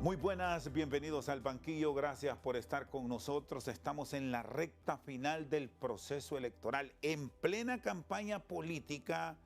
Muy buenas, bienvenidos al banquillo, gracias por estar con nosotros. Estamos en la recta final del proceso electoral, en plena campaña política,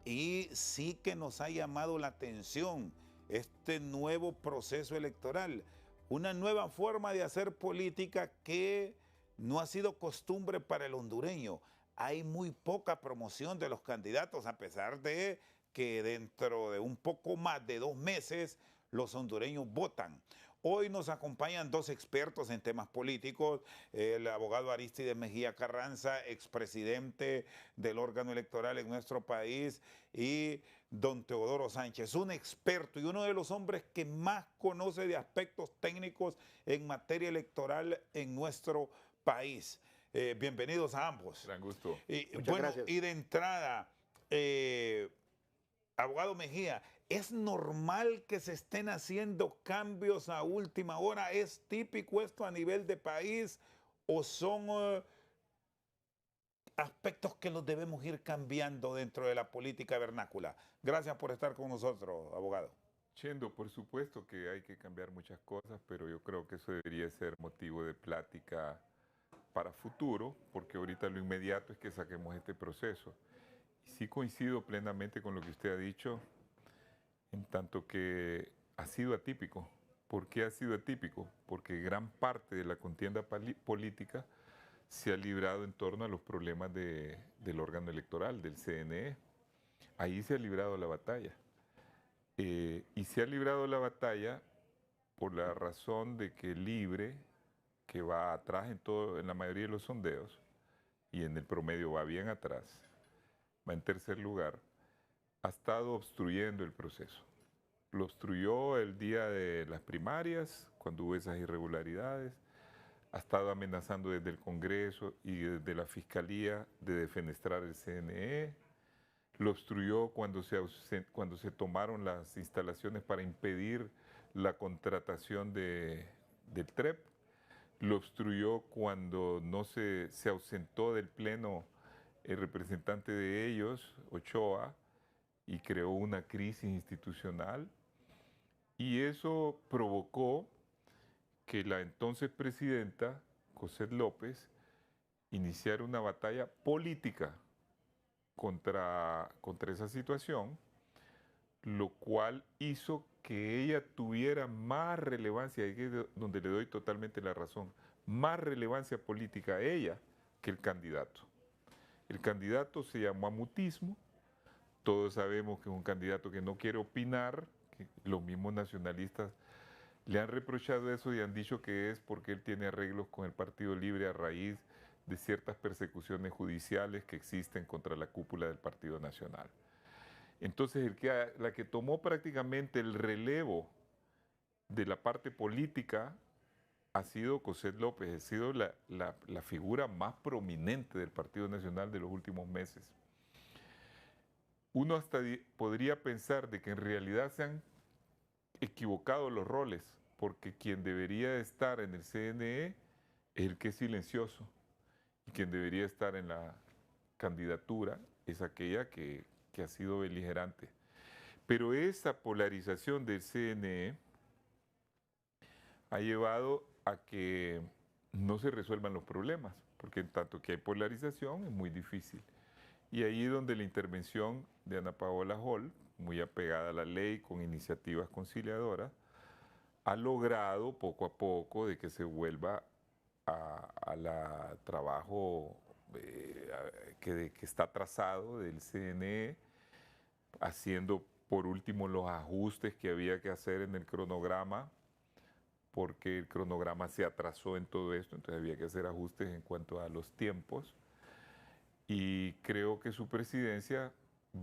y sí que nos ha llamado la atención este nuevo proceso electoral, una nueva forma de hacer política que no ha sido costumbre para el hondureño. Hay muy poca promoción de los candidatos, a pesar de que dentro de un poco más de 2 meses los hondureños votan. Hoy nos acompañan dos expertos en temas políticos, el abogado Arístides Mejía Carranza, expresidente del órgano electoral en nuestro país, y don Teodoro Sánchez, un experto y uno de los hombres que más conoce de aspectos técnicos en materia electoral en nuestro país. Bienvenidos a ambos. Gran gusto. Muchas gracias. Y de entrada, abogado Mejía, ¿es normal que se estén haciendo cambios a última hora? ¿Es típico esto a nivel de país o son aspectos que los debemos ir cambiando dentro de la política vernácula? Gracias por estar con nosotros, abogado. Chendo, por supuesto que hay que cambiar muchas cosas, pero yo creo que eso debería ser motivo de plática para futuro, porque ahorita lo inmediato es que saquemos este proceso. Y sí coincido plenamente con lo que usted ha dicho, en tanto que ha sido atípico. ¿Por qué ha sido atípico? Porque gran parte de la contienda política se ha librado en torno a los problemas del órgano electoral, del CNE. Ahí se ha librado la batalla. Y se ha librado la batalla por la razón de que Libre, que va atrás en la mayoría de los sondeos, y en el promedio va bien atrás, va en tercer lugar, ha estado obstruyendo el proceso. Lo obstruyó el día de las primarias, cuando hubo esas irregularidades, ha estado amenazando desde el Congreso y desde la Fiscalía de defenestrar el CNE, lo obstruyó cuando se tomaron las instalaciones para impedir la contratación del TREP, lo obstruyó cuando no se ausentó del Pleno el representante de ellos, Ochoa, y creó una crisis institucional, y eso provocó que la entonces presidenta, Cossette López, iniciara una batalla política contra esa situación, lo cual hizo que ella tuviera más relevancia, y es donde le doy totalmente la razón, más relevancia política a ella que el candidato. El candidato se llamó mutismo, todos sabemos que es un candidato que no quiere opinar, que los mismos nacionalistas le han reprochado eso y han dicho que es porque él tiene arreglos con el Partido Libre a raíz de ciertas persecuciones judiciales que existen contra la cúpula del Partido Nacional. Entonces, la que tomó prácticamente el relevo de la parte política ha sido Cossette López, ha sido la figura más prominente del Partido Nacional de los últimos meses. Uno hasta podría pensar de que en realidad se han equivocado los roles, porque quien debería estar en el CNE es el que es silencioso, y quien debería estar en la candidatura es aquella que ha sido beligerante. Pero esa polarización del CNE ha llevado a que no se resuelvan los problemas, porque en tanto que hay polarización es muy difícil. Y ahí es donde la intervención de Ana Paola Hall, muy apegada a la ley, con iniciativas conciliadoras, ha logrado poco a poco de que se vuelva a trabajo que está trazado del CNE, haciendo por último los ajustes que había que hacer en el cronograma, porque el cronograma se atrasó en todo esto, entonces había que hacer ajustes en cuanto a los tiempos. Y creo que su presidencia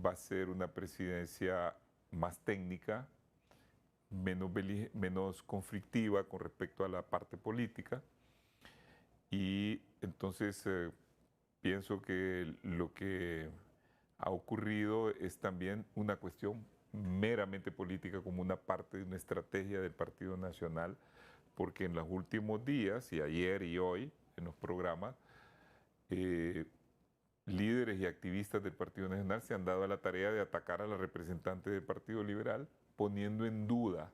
va a ser una presidencia más técnica, menos conflictiva con respecto a la parte política. Y entonces pienso que lo que ha ocurrido es también una cuestión meramente política, como una parte de una estrategia del Partido Nacional, porque en los últimos días, y ayer y hoy, en los programas, líderes y activistas del Partido Nacional se han dado a la tarea de atacar a la representante del Partido Liberal, poniendo en duda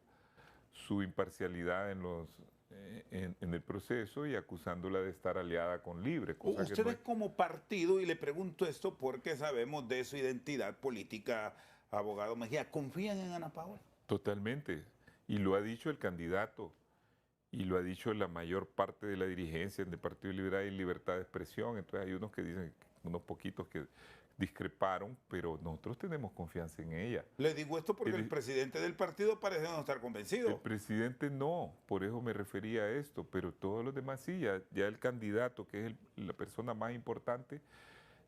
su imparcialidad en el proceso y acusándola de estar aliada con Libre. Cosa que Ustedes no como partido, y le pregunto esto porque sabemos de su identidad política, abogado Mejía, ¿confían en Ana Paola? totalmente. Y lo ha dicho el candidato, y lo ha dicho la mayor parte de la dirigencia del Partido Liberal y Libertad de Expresión. Entonces hay unos que dicen, unos poquitos que discreparon, pero nosotros tenemos confianza en ella. Le digo esto porque el presidente del partido parece no estar El convencido. presidente no, por eso me refería a esto, pero todos los demás sí, ya el candidato, que es la persona más importante,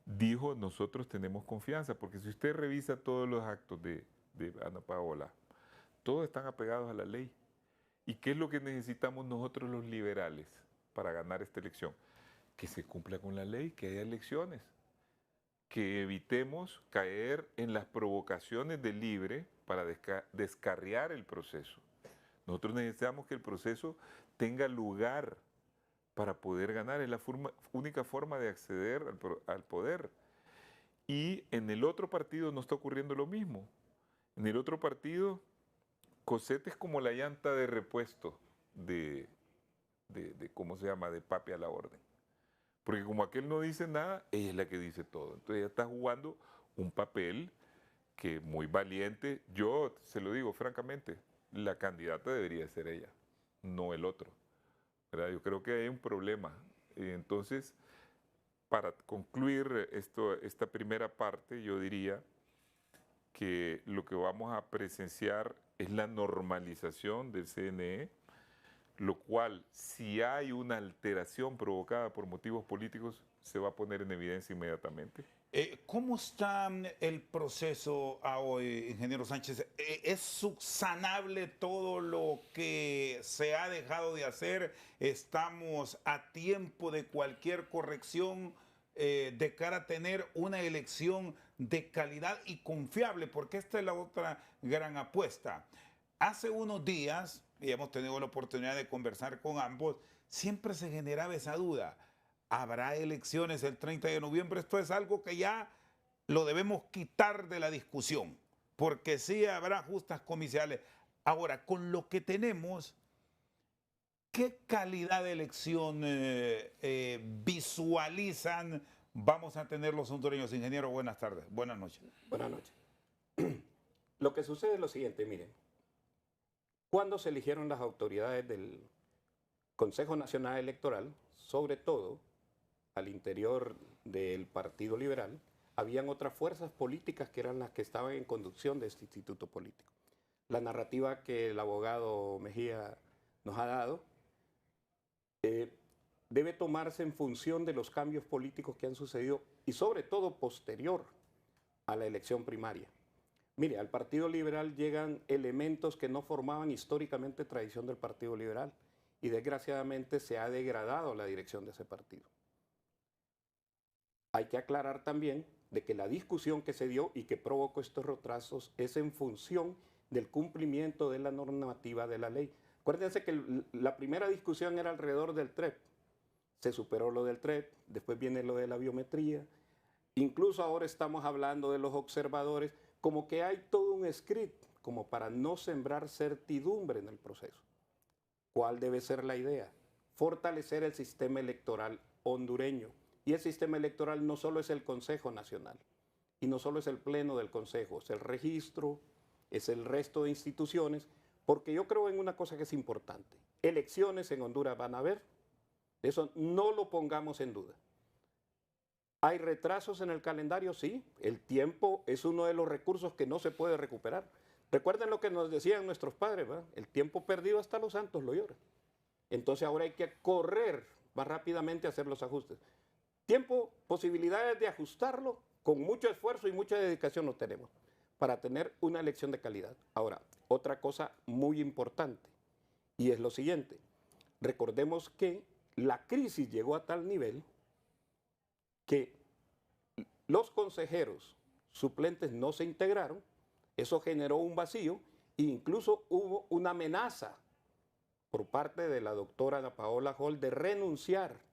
dijo, nosotros tenemos confianza, porque si usted revisa todos los actos de Ana Paola, todos están apegados a la ley. ¿Y qué es lo que necesitamos nosotros los liberales para ganar esta elección? Que se cumpla con la ley, que haya elecciones, que evitemos caer en las provocaciones de Libre para descarriar el proceso. Nosotros necesitamos que el proceso tenga lugar para poder ganar. Es la única forma de acceder al poder. Y en el otro partido no está ocurriendo lo mismo. En el otro partido, Cosette es como la llanta de repuesto ¿cómo se llama?, de Papi a la orden. Porque como aquel no dice nada, ella es la que dice todo. Entonces ella está jugando un papel que muy valiente. Yo se lo digo francamente, la candidata debería ser ella, no el otro, ¿verdad? Yo creo que hay un problema. Entonces, para concluir esta primera parte, yo diría que lo que vamos a presenciar es la normalización del CNE, lo cual, si hay una alteración provocada por motivos políticos, se va a poner en evidencia inmediatamente. ¿Cómo está el proceso hoy, ingeniero Sánchez? ¿Es subsanable todo lo que se ha dejado de hacer? ¿Estamos a tiempo de cualquier corrección de cara a tener una elección de calidad y confiable? Porque esta es la otra gran apuesta. Hace unos días, y hemos tenido la oportunidad de conversar con ambos, siempre se generaba esa duda. ¿Habrá elecciones el 30 de noviembre? Esto es algo que ya lo debemos quitar de la discusión, porque sí habrá justas comiciales. Ahora, con lo que tenemos, ¿qué calidad de elección visualizan vamos a tener los hondureños? Ingeniero, buenas tardes, buenas noches. Buenas noches. Lo que sucede es lo siguiente, miren. Cuando se eligieron las autoridades del Consejo Nacional Electoral, sobre todo al interior del Partido Liberal, habían otras fuerzas políticas que eran las que estaban en conducción de este instituto político. La narrativa que el abogado Mejía nos ha dado debe tomarse en función de los cambios políticos que han sucedido y sobre todo posterior a la elección primaria. Mire, al Partido Liberal llegan elementos que no formaban históricamente tradición del Partido Liberal y desgraciadamente se ha degradado la dirección de ese partido. Hay que aclarar también de que la discusión que se dio y que provocó estos retrasos es en función del cumplimiento de la normativa de la ley. Acuérdense que la primera discusión era alrededor del TREP. Se superó lo del TREP, después viene lo de la biometría. Incluso ahora estamos hablando de los observadores, como que hay todo un script como para no sembrar certidumbre en el proceso. ¿Cuál debe ser la idea? Fortalecer el sistema electoral hondureño. Y el sistema electoral no solo es el Consejo Nacional, y no solo es el Pleno del Consejo, es el registro, es el resto de instituciones, porque yo creo en una cosa que es importante. Elecciones en Honduras van a haber, eso no lo pongamos en duda. ¿Hay retrasos en el calendario? Sí, el tiempo es uno de los recursos que no se puede recuperar. Recuerden lo que nos decían nuestros padres, ¿verdad? El tiempo perdido hasta los santos lo lloran. Entonces ahora hay que correr más rápidamente a hacer los ajustes. Tiempo, posibilidades de ajustarlo, con mucho esfuerzo y mucha dedicación lo tenemos para tener una elección de calidad. Ahora, otra cosa muy importante, y es lo siguiente. Recordemos que la crisis llegó a tal nivel que los consejeros suplentes no se integraron, eso generó un vacío e incluso hubo una amenaza por parte de la doctora Ana Paola Hall de renunciar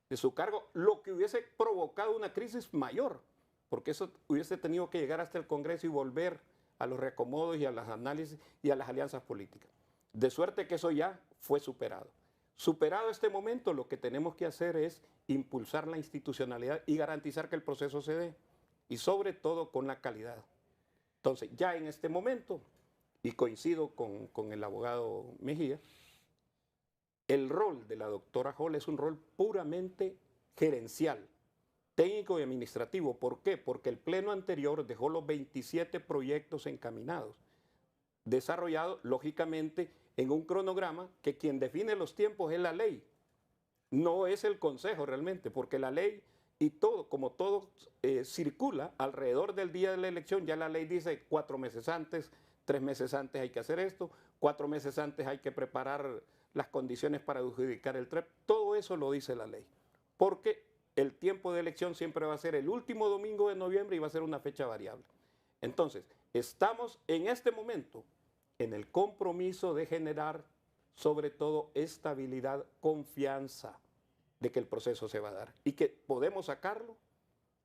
de su cargo, lo que hubiese provocado una crisis mayor, porque eso hubiese tenido que llegar hasta el Congreso y volver a los reacomodos y a los análisis y a las alianzas políticas. De suerte que eso ya fue superado. Superado este momento, lo que tenemos que hacer es impulsar la institucionalidad y garantizar que el proceso se dé, y sobre todo con la calidad. Entonces, ya en este momento, y coincido con el abogado Mejía, el rol de la doctora Hall es un rol puramente gerencial, técnico y administrativo. ¿Por qué? Porque el pleno anterior dejó los 27 proyectos encaminados, desarrollados lógicamente en un cronograma que quien define los tiempos es la ley, no es el consejo realmente, porque la ley y todo, como todo circula alrededor del día de la elección, ya la ley dice 4 meses antes, 3 meses antes hay que hacer esto, 4 meses antes hay que preparar las condiciones para adjudicar el TREP, todo eso lo dice la ley, porque el tiempo de elección siempre va a ser el último domingo de noviembre y va a ser una fecha variable. Entonces, estamos en este momento en el compromiso de generar sobre todo estabilidad, confianza de que el proceso se va a dar y que podemos sacarlo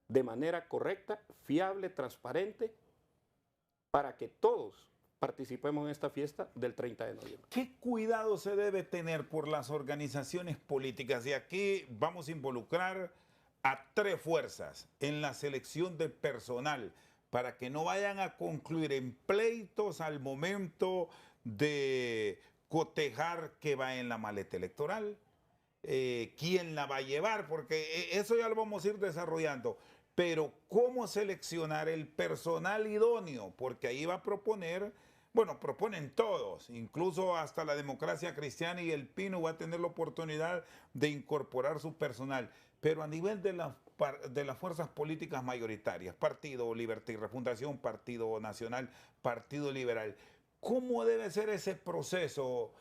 de manera correcta, fiable, transparente, para que todos participemos en esta fiesta del 30 de noviembre. ¿Qué cuidado se debe tener por las organizaciones políticas? Y aquí vamos a involucrar a 3 fuerzas en la selección de personal para que no vayan a concluir en pleitos al momento de cotejar qué va en la maleta electoral, quién la va a llevar, porque eso ya lo vamos a ir desarrollando. Pero cómo seleccionar el personal idóneo, porque ahí va a proponer, bueno, proponen todos, incluso hasta la Democracia Cristiana y el Pino va a tener la oportunidad de incorporar su personal. Pero a nivel de las fuerzas políticas mayoritarias, Partido Libertad y Refundación, Partido Nacional, Partido Liberal, ¿cómo debe ser ese proceso,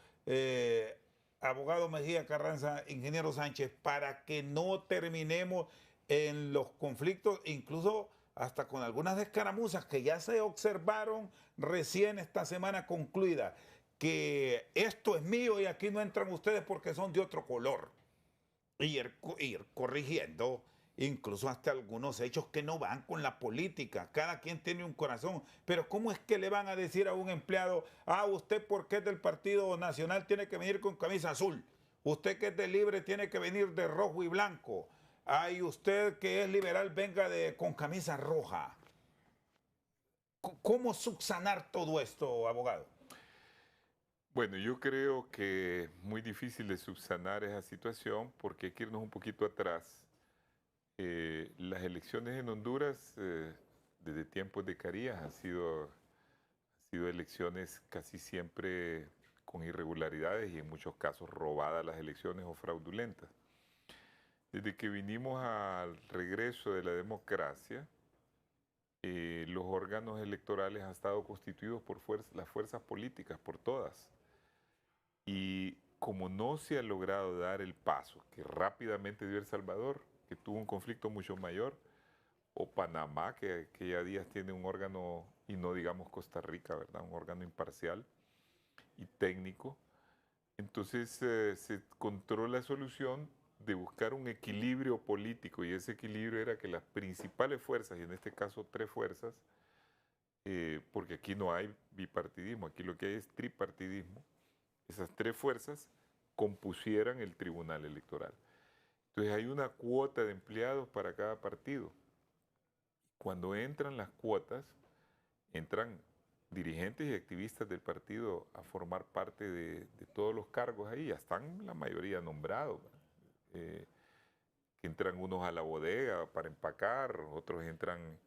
abogado Mejía Carranza, ingeniero Sánchez, para que no terminemos en los conflictos, incluso hasta con algunas escaramuzas que ya se observaron recién esta semana concluida, que esto es mío y aquí no entran ustedes porque son de otro color? Ir corrigiendo incluso hasta algunos hechos que no van con la política. Cada quien tiene un corazón, pero ¿cómo es que le van a decir a un empleado, usted porque es del Partido Nacional tiene que venir con camisa azul, usted que es de Libre tiene que venir de rojo y blanco, usted que es liberal venga con camisa roja? ¿Cómo subsanar todo esto, abogado? Bueno, yo creo que es muy difícil de subsanar esa situación porque hay que irnos un poquito atrás. Las elecciones en Honduras, desde tiempos de Carías, han sido elecciones casi siempre con irregularidades y en muchos casos robadas las elecciones o fraudulentas. Desde que vinimos al regreso de la democracia, los órganos electorales han estado constituidos por las fuerzas políticas, por todas. Y como no se ha logrado dar el paso que rápidamente dio El Salvador, que tuvo un conflicto mucho mayor, o Panamá, que ya días tiene un órgano, y no digamos Costa Rica, ¿verdad? Un órgano imparcial y técnico, entonces se encontró la solución de buscar un equilibrio político, y ese equilibrio era que las principales fuerzas, y en este caso 3 fuerzas, porque aquí no hay bipartidismo, aquí lo que hay es tripartidismo, esas 3 fuerzas compusieran el tribunal electoral. Entonces hay una cuota de empleados para cada partido. Cuando entran las cuotas, entran dirigentes y activistas del partido a formar parte de todos los cargos ahí, ya están la mayoría nombrados. Que entran unos a la bodega para empacar, otros entran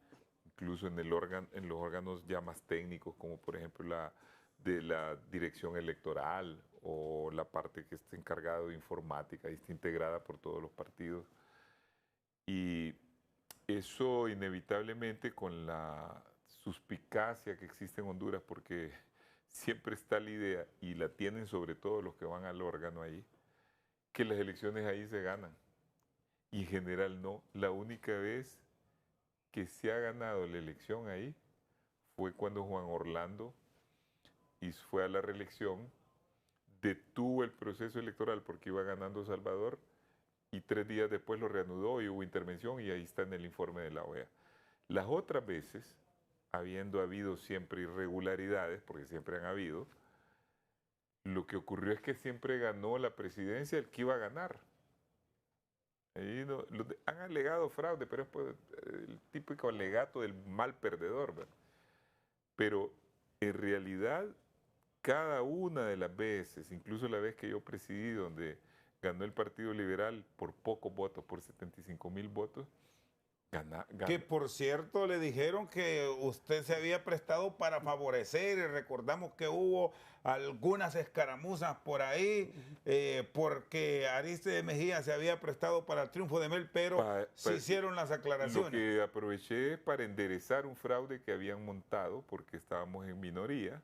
incluso en los órganos ya más técnicos, como por ejemplo de la dirección electoral o la parte que está encargada de informática y está integrada por todos los partidos. Y eso inevitablemente con la suspicacia que existe en Honduras, porque siempre está la idea, y la tienen sobre todo los que van al órgano ahí, que las elecciones ahí se ganan. Y en general no. La única vez que se ha ganado la elección ahí fue cuando Juan Orlando fue a la reelección, detuvo el proceso electoral porque iba ganando Salvador y 3 días después lo reanudó y hubo intervención, y ahí está en el informe de la OEA. Las otras veces, habiendo habido siempre irregularidades, porque siempre han habido, Lo que ocurrió es que siempre ganó la presidencia el que iba a ganar. Ahí han alegado fraude, pero es pues, el típico alegato del mal perdedor, ¿verdad? Pero en realidad, cada una de las veces, incluso la vez que yo presidí, donde ganó el Partido Liberal por pocos votos, por 75,000 votos, Que por cierto le dijeron que usted se había prestado para favorecer y recordamos que hubo algunas escaramuzas por ahí porque Aristide Mejía se había prestado para el triunfo de Mel, pero se hicieron las aclaraciones. Lo que aproveché es para enderezar un fraude que habían montado porque estábamos en minoría,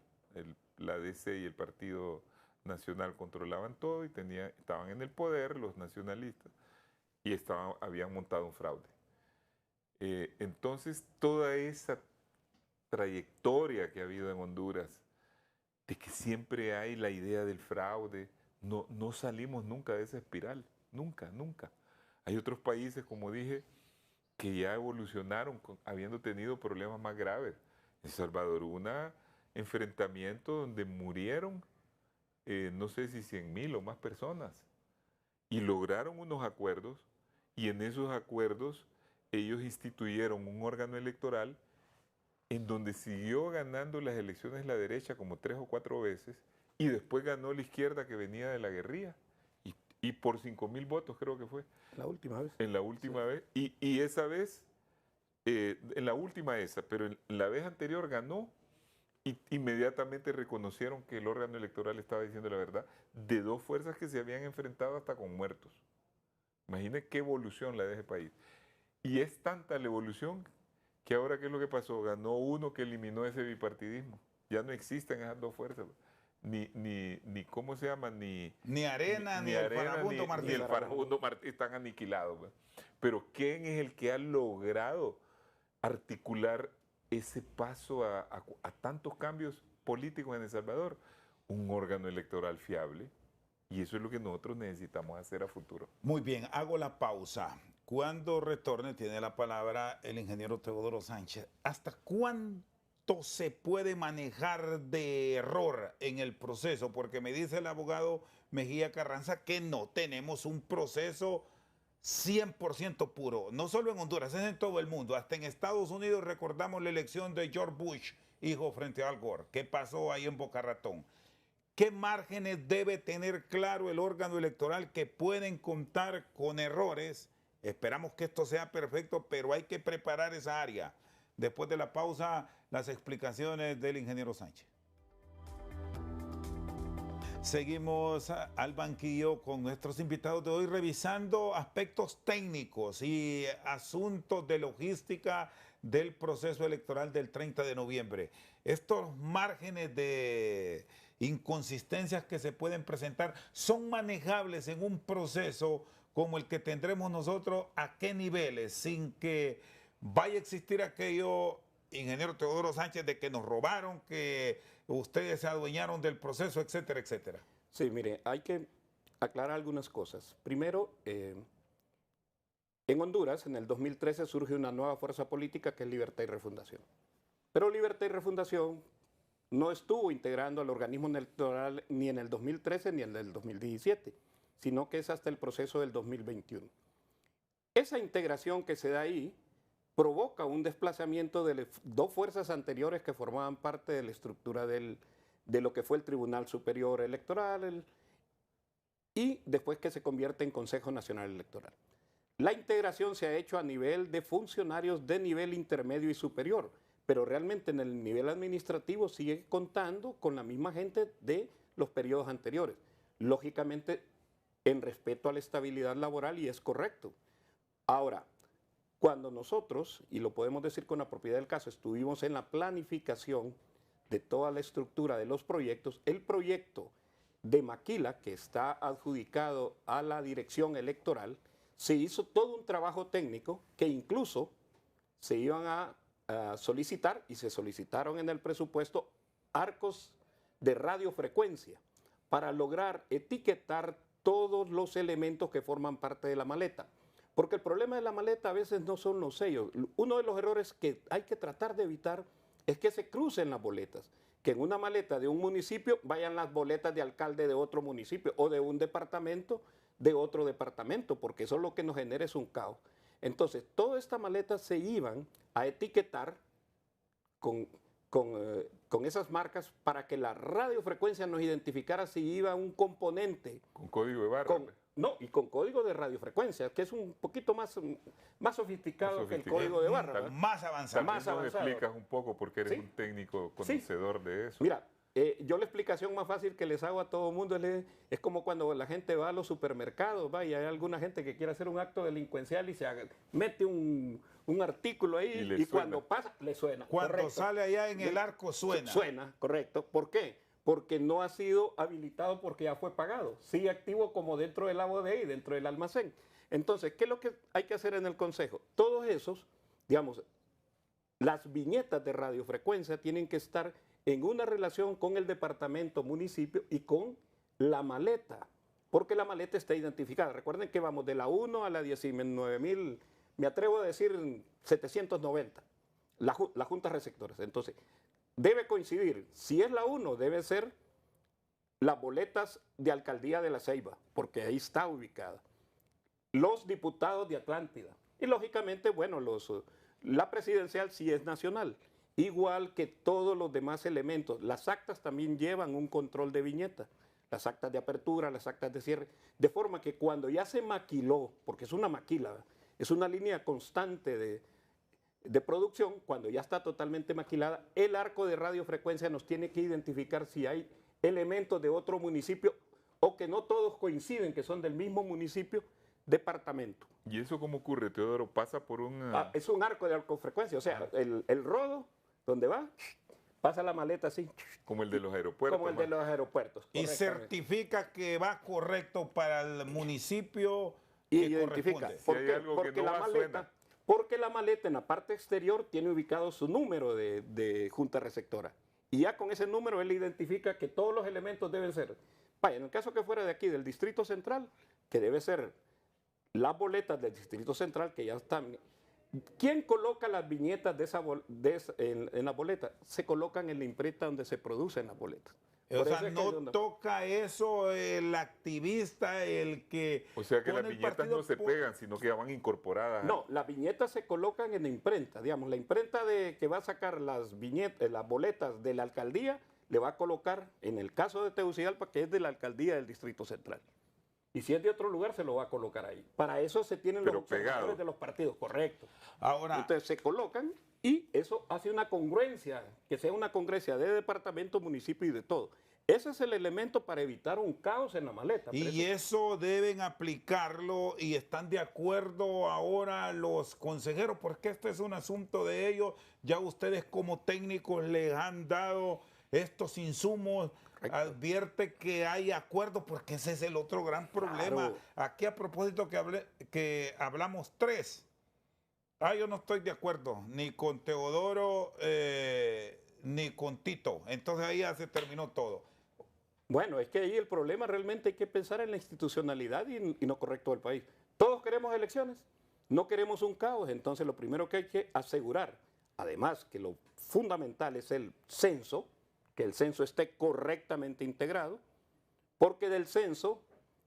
la DC y el Partido Nacional controlaban todo y estaban en el poder los nacionalistas y habían montado un fraude. Entonces, toda esa trayectoria que ha habido en Honduras, de que siempre hay la idea del fraude, no salimos nunca de esa espiral, nunca, nunca. Hay otros países, como dije, que ya evolucionaron habiendo tenido problemas más graves. En El Salvador hubo un enfrentamiento donde murieron, no sé si 100,000 o más personas, y lograron unos acuerdos, y en esos acuerdos ellos instituyeron un órgano electoral en donde siguió ganando las elecciones la derecha como 3 o 4 veces y después ganó la izquierda que venía de la guerrilla y por 5,000 votos creo que fue. La última vez. En la última vez. Y esa vez, en la última esa, pero en la vez anterior ganó y inmediatamente reconocieron que el órgano electoral estaba diciendo la verdad de dos fuerzas que se habían enfrentado hasta con muertos. Imaginen qué evolución la de ese país. Y es tanta la evolución que ahora, ¿qué es lo que pasó? Ganó uno que eliminó ese bipartidismo. Ya no existen esas dos fuerzas. Ni ¿cómo se llama? Ni Arena, ni el Farabundo Martí. Ni el Farabundo Martí están aniquilados. ¿Verdad? Pero ¿quién es el que ha logrado articular ese paso a tantos cambios políticos en El Salvador? Un órgano electoral fiable. Y eso es lo que nosotros necesitamos hacer a futuro. Muy bien, hago la pausa. Cuando retorne, tiene la palabra el ingeniero Teodoro Sánchez. ¿Hasta cuánto se puede manejar de error en el proceso? Porque me dice el abogado Mejía Carranza que no tenemos un proceso 100% puro. No solo en Honduras, es en todo el mundo. Hasta en Estados Unidos recordamos la elección de George Bush, hijo, frente a Al Gore. ¿Qué pasó ahí en Boca Ratón? ¿Qué márgenes debe tener claro el órgano electoral que pueden contar con errores? Esperamos que esto sea perfecto, pero hay que preparar esa área. Después de la pausa, las explicaciones del ingeniero Sánchez. Seguimos al banquillo con nuestros invitados de hoy revisando aspectos técnicos y asuntos de logística del proceso electoral del 30 de noviembre. Estos márgenes de inconsistencias que se pueden presentar son manejables en un proceso como el que tendremos nosotros. ¿A qué niveles? Sin que vaya a existir aquello, ingeniero Teodoro Sánchez, de que nos robaron, que ustedes se adueñaron del proceso, etcétera, etcétera. Sí, mire, hay que aclarar algunas cosas. Primero, en Honduras, en el 2013, surge una nueva fuerza política que es Libertad y Refundación. Pero Libertad y Refundación no estuvo integrando al organismo electoral ni en el 2013 ni en el 2017, sino que es hasta el proceso del 2021. Esa integración que se da ahí provoca un desplazamiento de dos fuerzas anteriores que formaban parte de la estructura de lo que fue el Tribunal Superior Electoral y después que se convierte en Consejo Nacional Electoral. La integración se ha hecho a nivel de funcionarios de nivel intermedio y superior, pero realmente en el nivel administrativo sigue contando con la misma gente de los periodos anteriores. Lógicamente, en respeto a la estabilidad laboral, y es correcto. Ahora, cuando nosotros, y lo podemos decir con la propiedad del caso, estuvimos en la planificación de toda la estructura de los proyectos, el proyecto de Maquila, que está adjudicado a la dirección electoral, se hizo todo un trabajo técnico que incluso se iban a solicitar, y se solicitaron en el presupuesto, arcos de radiofrecuencia para lograr etiquetar todos los elementos que forman parte de la maleta. Porque el problema de la maleta a veces no son los sellos. Uno de los errores que hay que tratar de evitar es que se crucen las boletas. que en una maleta de un municipio vayan las boletas de alcalde de otro municipio o de un departamento de otro departamento, porque eso lo que nos genera es un caos. Entonces, todas estas maletas se iban a etiquetar con esas marcas para que la radiofrecuencia nos identificara si iba un componente. Con código de barra. No, y con código de radiofrecuencia, que es un poquito más sofisticado que el código de barra. ¿verdad? Más avanzado. También nos explicas un poco porque eres Sí. un técnico conocedor de eso. Mira, yo la explicación más fácil que les hago a todo el mundo es como cuando la gente va a los supermercados, y hay alguna gente que quiere hacer un acto delincuencial y mete un artículo ahí Y le cuando suena. pasa, le suena. Cuando correcto. sale allá en el arco suena. Suena, correcto. ¿Por qué? Porque no ha sido habilitado porque ya fue pagado. Sigue activo como dentro del ABDI, dentro del almacén. Entonces, ¿qué es lo que hay que hacer en el Consejo? Todos esos, digamos, las viñetas de radiofrecuencia tienen que estar en una relación con el departamento, municipio y con la maleta, porque la maleta está identificada. Recuerden que vamos de la 1 a la 19.000, me atrevo a decir 790, las juntas receptoras. Entonces, debe coincidir, si es la 1, debe ser las boletas de alcaldía de La Ceiba, porque ahí está ubicada. Los diputados de Atlántida. Y lógicamente, bueno, la presidencial sí es nacional. Igual que todos los demás elementos. Las actas también llevan un control de viñeta. Las actas de apertura, las actas de cierre. De forma que cuando ya se maquiló, porque es una maquila, es una línea constante de producción, cuando ya está totalmente maquilada, el arco de radiofrecuencia nos tiene que identificar si hay elementos de otro municipio o que no todos coinciden, que son del mismo municipio, departamento. ¿Y eso cómo ocurre, Teodoro? ¿Pasa por un...? Es un arco de arcofrecuencia, o sea, el rodo, donde va, pasa la maleta así. Como el de los aeropuertos. Como el de los aeropuertos. Y certifica que va correcto para el municipio Y que identifica. corresponde. Si ¿Por hay qué? algo que Porque no la va, maleta, suena. porque la maleta en la parte exterior tiene ubicado su número de junta receptora. Y ya con ese número él identifica que todos los elementos deben ser. Vaya, en el caso que fuera de aquí, del Distrito Central, que debe ser las boletas del Distrito Central, que ya están. ¿Quién coloca las viñetas en la boleta? Se colocan en la imprenta donde se producen las boletas. O Por sea, eso es que no es donde- toca eso el activista, el que... O sea que pone las el viñetas partido no se por- pegan, sino que ya van incorporadas. No, las viñetas se colocan en la imprenta, digamos, la imprenta que va a sacar las viñetas, las boletas de la alcaldía, le va a colocar, en el caso de Tegucigalpa, que es de la alcaldía del Distrito Central. Y si es de otro lugar, se lo va a colocar ahí. Para eso se tienen Pero los observadores pegado. de los partidos, correcto. Ahora, Entonces se colocan y eso hace una congruencia, que sea una congruencia de departamento, municipio y de todo. Ese es el elemento para evitar un caos en la maleta. Pero y eso deben aplicarlo y están de acuerdo ahora los consejeros, porque este es un asunto de ellos. Ya ustedes como técnicos les han dado estos insumos. Correcto. Advierte que hay acuerdo, porque ese es el otro gran problema. Claro. Aquí a propósito que hablamos tres. Yo no estoy de acuerdo ni con Teodoro ni con Tito. Entonces ahí ya se terminó todo. Bueno, es que ahí el problema realmente hay que pensar en la institucionalidad y no correcto del país. Todos queremos elecciones, no queremos un caos, entonces lo primero que hay que asegurar, además que lo fundamental es el censo, que el censo esté correctamente integrado, porque del censo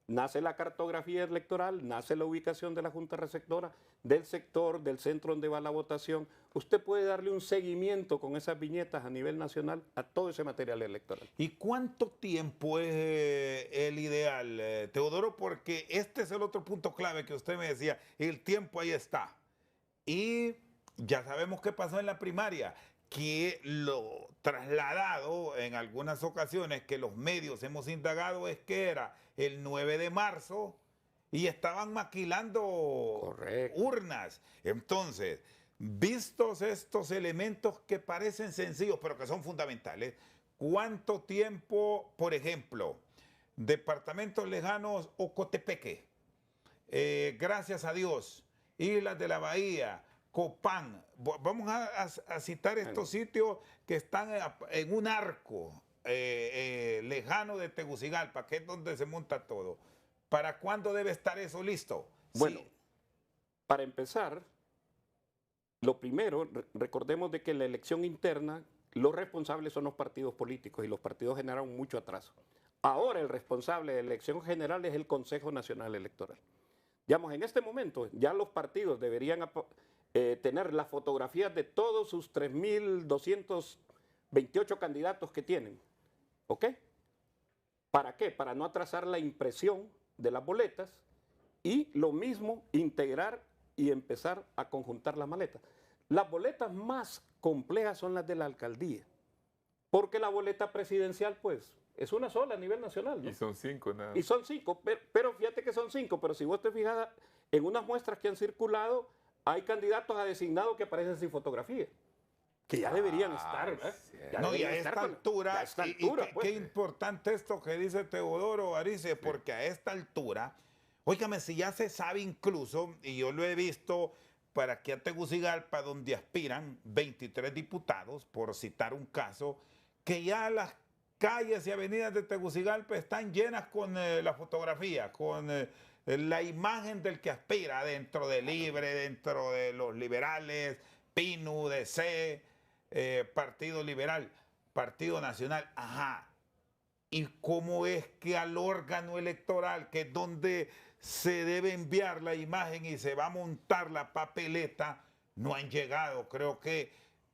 nace la cartografía electoral, nace la ubicación de la Junta Receptora, del sector, del centro donde va la votación. Usted puede darle un seguimiento con esas viñetas a nivel nacional a todo ese material electoral. ¿Y cuánto tiempo es el ideal, Teodoro? Porque este es el otro punto clave que usted me decía, el tiempo ahí está. Y ya sabemos qué pasó en la primaria, que lo trasladado en algunas ocasiones que los medios hemos indagado es que era el 9 de marzo y estaban maquilando Correcto. urnas. Entonces, vistos estos elementos que parecen sencillos pero que son fundamentales, ¿cuánto tiempo, por ejemplo, departamentos lejanos o Cotepeque, gracias a Dios, Islas de la Bahía, Copán, vamos a citar estos sitios que están en un arco lejano de Tegucigalpa, que es donde se monta todo? ¿Para cuándo debe estar eso listo? Bueno, Sí. para empezar, lo primero, recordemos de que la elección interna los responsables son los partidos políticos y los partidos generaron mucho atraso. Ahora el responsable de la elección general es el Consejo Nacional Electoral. Digamos, en este momento ya los partidos deberían tener las fotografías de todos sus 3.228 candidatos que tienen. ¿Ok? ¿Para qué? Para no atrasar la impresión de las boletas y lo mismo integrar y empezar a conjuntar las maletas. Las boletas más complejas son las de la alcaldía, porque la boleta presidencial, pues, es una sola a nivel nacional, ¿no? Y son 5 nada. Y son 5, pero fíjate que son 5, pero si vos te fijas en unas muestras que han circulado, hay candidatos a designados que aparecen sin fotografía, que ya deberían estar, ¿verdad? Ya No, y deberían a estar esta altura, a esta altura, qué, pues. qué importante esto que dice Teodoro Arice, porque a esta altura, óigame, si ya se sabe incluso, y yo lo he visto para aquí a Tegucigalpa, donde aspiran 23 diputados, por citar un caso, que ya las calles y avenidas de Tegucigalpa están llenas con la fotografía, con la imagen del que aspira dentro de Libre, dentro de los liberales, PINU, DC, Partido Liberal, Partido Nacional. Ajá. ¿Y cómo es que al órgano electoral, que es donde se debe enviar la imagen y se va a montar la papeleta, no han llegado? Creo que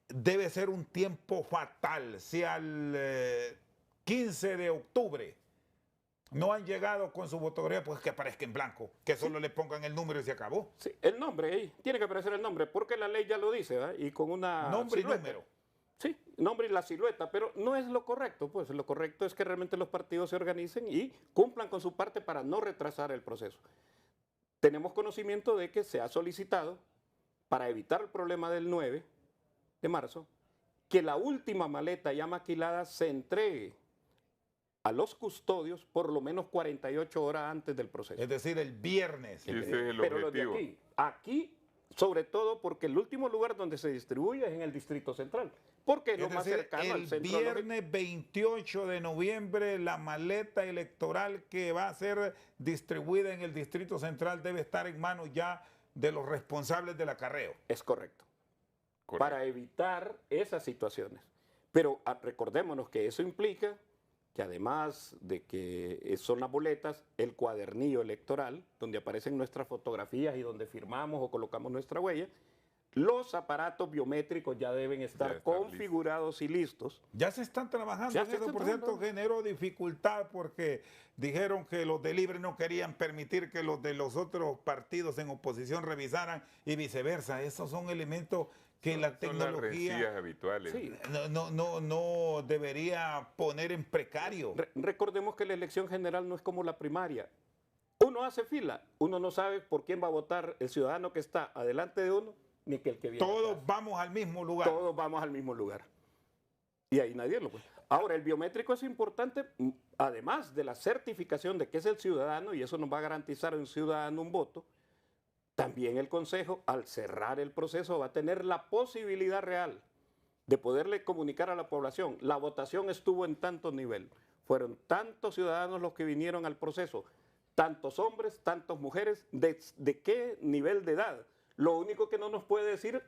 debe ser un tiempo fatal. Si al 15 de octubre no han llegado con su fotografía, pues que aparezca en blanco, que solo le pongan el número y se acabó. Sí, el nombre ahí, tiene que aparecer el nombre, porque la ley ya lo dice, ¿verdad? Y con una Nombre silueta. y número. Sí, nombre y la silueta, pero no es lo correcto, pues lo correcto es que realmente los partidos se organicen y cumplan con su parte para no retrasar el proceso. Tenemos conocimiento de que se ha solicitado, para evitar el problema del 9 de marzo, que la última maleta ya maquilada se entregue a los custodios por lo menos 48 horas antes del proceso. Es decir, el viernes. Y ese es el Pero los de objetivo. aquí, sobre todo porque el último lugar donde se distribuye es en el Distrito Central, porque es lo Es más decir, cercano al el centro. viernes 28 de noviembre la maleta electoral que va a ser distribuida en el Distrito Central debe estar en manos ya de los responsables del acarreo. Es correcto. Correcto. Para evitar esas situaciones. Pero recordémonos que eso implica que además de que son las boletas, el cuadernillo electoral, donde aparecen nuestras fotografías y donde firmamos o colocamos nuestra huella, los aparatos biométricos ya deben estar configurados y listos. Ya se están trabajando Ya en se eso, están por cierto, trabajando. generó dificultad porque dijeron que los de Libre no querían permitir que los de los otros partidos en oposición revisaran y viceversa. Esos son elementos que la Son las tecnología rencillas habituales. Sí. no debería poner en precario. Recordemos que la elección general no es como la primaria. Uno hace fila, uno no sabe por quién va a votar el ciudadano que está adelante de uno, ni que el que viene Todos atrás. vamos al mismo lugar. Todos vamos al mismo lugar. Y ahí nadie lo puede. Ahora, el biométrico es importante, además de la certificación de que es el ciudadano, y eso nos va a garantizar a un ciudadano un voto, también el Consejo, al cerrar el proceso, va a tener la posibilidad real de poderle comunicar a la población. La votación estuvo en tanto nivel. Fueron tantos ciudadanos los que vinieron al proceso, tantos hombres, tantas mujeres, de qué nivel de edad. Lo único que no nos puede decir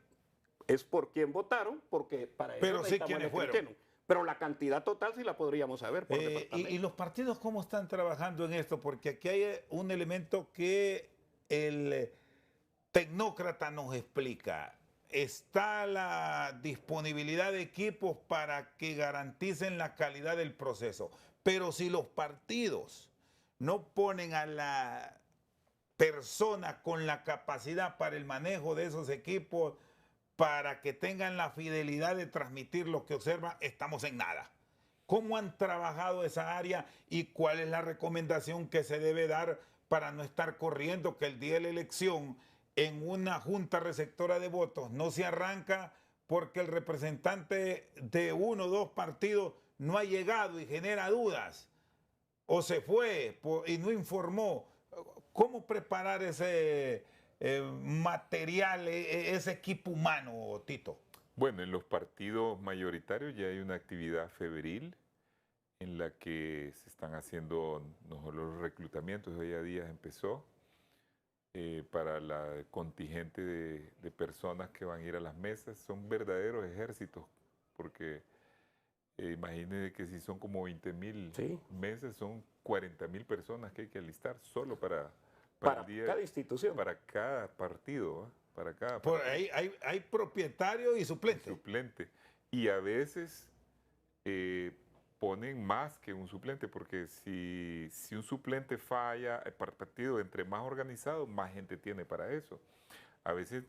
es por quién votaron, porque para eso Pero sí necesitamos quiénes el fueron. criterio. Pero la cantidad total sí la podríamos saber por departamento. ¿Y los partidos cómo están trabajando en esto? Porque aquí hay un elemento que el tecnócrata nos explica. Está la disponibilidad de equipos para que garanticen la calidad del proceso. Pero si los partidos no ponen a la persona con la capacidad para el manejo de esos equipos, para que tengan la fidelidad de transmitir lo que observan, estamos en nada. ¿Cómo han trabajado esa área y cuál es la recomendación que se debe dar para no estar corriendo que el día de la elección en una junta receptora de votos no se arranca porque el representante de uno o dos partidos no ha llegado y genera dudas o se fue y no informó? ¿Cómo preparar ese material, ese equipo humano, Tito? Bueno, en los partidos mayoritarios ya hay una actividad febril en la que se están haciendo los reclutamientos. Hoy a días empezó para la contingente de personas que van a ir a las mesas. Son verdaderos ejércitos porque Imagínense que si son como 20.000 Sí. meses, son 40.000 personas que hay que alistar solo Para el día, cada institución. para cada partido, ¿va? Para cada Por partido. ahí hay propietario y suplente. Suplente. Y a veces ponen más que un suplente, porque si un suplente falla, el partido entre más organizado, más gente tiene para eso. A veces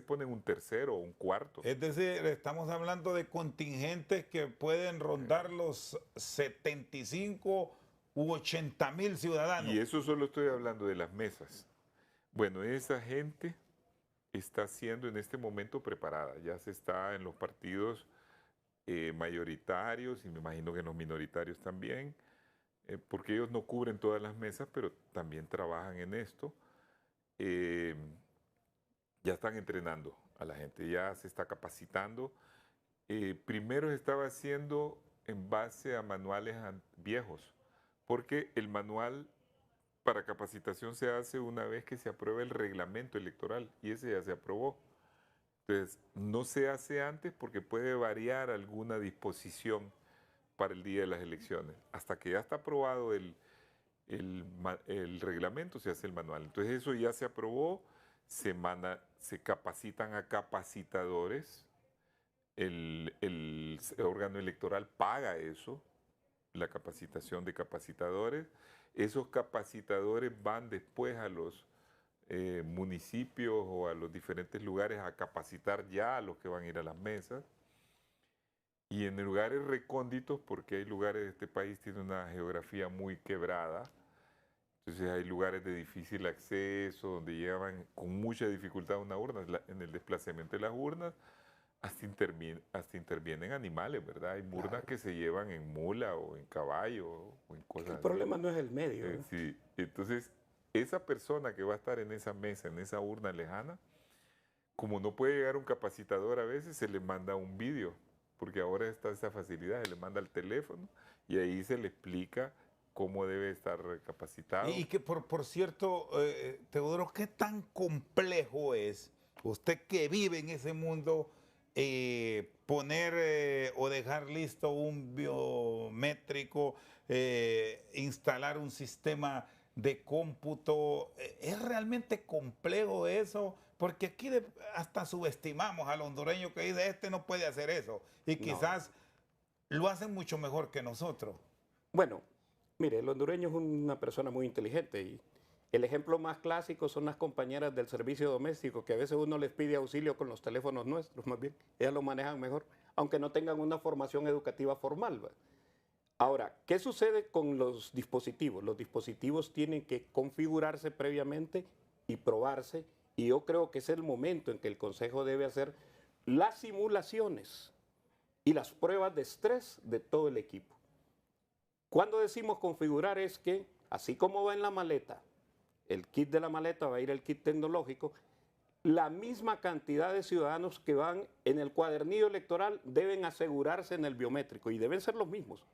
ponen un tercero o un cuarto. Es decir, estamos hablando de contingentes que pueden rondar los 75 u 80.000 ciudadanos. Y eso solo estoy hablando de las mesas. Bueno, esa gente está siendo en este momento preparada. Ya se está en los partidos mayoritarios y me imagino que en los minoritarios también, porque ellos no cubren todas las mesas, pero también trabajan en esto. Ya están entrenando a la gente, ya se está capacitando. Primero se estaba haciendo en base a manuales viejos, porque el manual para capacitación se hace una vez que se aprueba el reglamento electoral y ese ya se aprobó. Entonces, no se hace antes porque puede variar alguna disposición para el día de las elecciones. Hasta que ya está aprobado el reglamento, se hace el manual. Entonces, eso ya se aprobó, se capacitan a capacitadores, el órgano electoral paga eso, la capacitación de capacitadores. Esos capacitadores van después a los municipios o a los diferentes lugares a capacitar ya a los que van a ir a las mesas. Y en lugares recónditos, porque hay lugares de este país que tienen una geografía muy quebrada, entonces hay lugares de difícil acceso, donde llevan con mucha dificultad una urna, en el desplazamiento de las urnas, hasta intervienen animales, ¿verdad? Hay urnas Claro. que se llevan en mula o en caballo o en cosas El así. problema no es el medio, ¿no? Sí, entonces esa persona que va a estar en esa mesa, en esa urna lejana, como no puede llegar un capacitador a veces, se le manda un vídeo, porque ahora está esa facilidad, se le manda el teléfono y ahí se le explica cómo debe estar capacitado. Y que por cierto, Teodoro, ¿qué tan complejo es, usted que vive en ese mundo, poner o dejar listo un biométrico, instalar un sistema de cómputo? ¿Es realmente complejo eso? Porque aquí hasta subestimamos al hondureño que dice, este no puede hacer eso. Y No. quizás lo hacen mucho mejor que nosotros. Bueno, mire, el hondureño es una persona muy inteligente y el ejemplo más clásico son las compañeras del servicio doméstico, que a veces uno les pide auxilio con los teléfonos nuestros, más bien, ellas lo manejan mejor, aunque no tengan una formación educativa formal, ¿va? Ahora, ¿qué sucede con los dispositivos? Los dispositivos tienen que configurarse previamente y probarse, y yo creo que es el momento en que el Consejo debe hacer las simulaciones y las pruebas de estrés de todo el equipo. Cuando decimos configurar es que, así como va en la maleta, el kit de la maleta va a ir el kit tecnológico, la misma cantidad de ciudadanos que van en el cuadernillo electoral deben asegurarse en el biométrico y deben ser los mismos,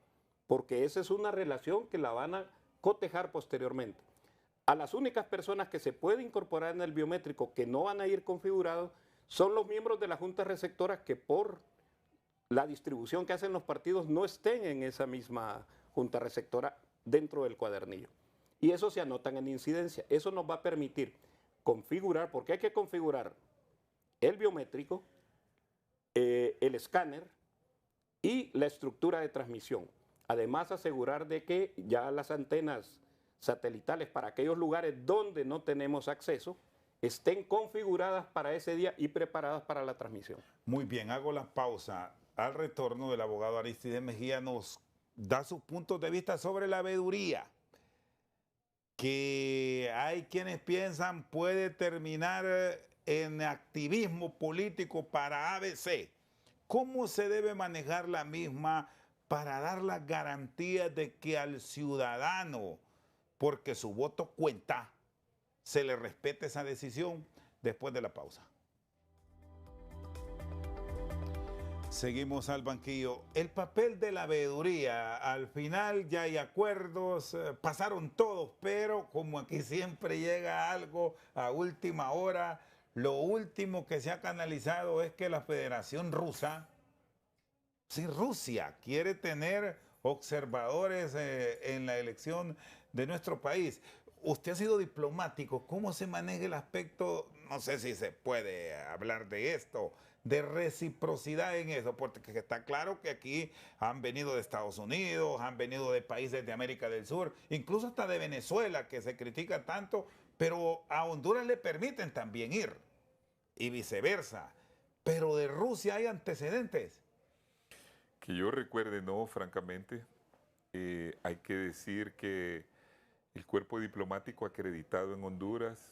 porque esa es una relación que la van a cotejar posteriormente. A las únicas personas que se puede incorporar en el biométrico que no van a ir configurados son los miembros de la Junta Receptora que por la distribución que hacen los partidos no estén en esa misma Junta Receptora dentro del cuadernillo. Y eso se anotan en incidencia. Eso nos va a permitir configurar, porque hay que configurar el biométrico, el escáner y la estructura de transmisión. Además, asegurar de que ya las antenas satelitales para aquellos lugares donde no tenemos acceso estén configuradas para ese día y preparadas para la transmisión. Muy bien, hago la pausa. Al retorno, del abogado Aristides Mejía nos da sus puntos de vista sobre la veeduría, que hay quienes piensan puede terminar en activismo político para ABC. ¿Cómo se debe manejar la misma para dar las garantías de que al ciudadano, porque su voto cuenta, se le respete esa decisión? Después de la pausa. Seguimos al banquillo. El papel de la veeduría, al final ya hay acuerdos, pasaron todos, pero como aquí siempre llega algo a última hora, lo último que se ha canalizado es que la Federación Rusa si Rusia quiere tener observadores en la elección de nuestro país, usted ha sido diplomático, ¿cómo se maneja el aspecto, no sé si se puede hablar de esto, de reciprocidad en eso? Porque está claro que aquí han venido de Estados Unidos, han venido de países de América del Sur, incluso hasta de Venezuela, que se critica tanto, pero a Honduras le permiten también ir, y viceversa. Pero de Rusia hay antecedentes. Que yo recuerde, no, francamente, hay que decir que el cuerpo diplomático acreditado en Honduras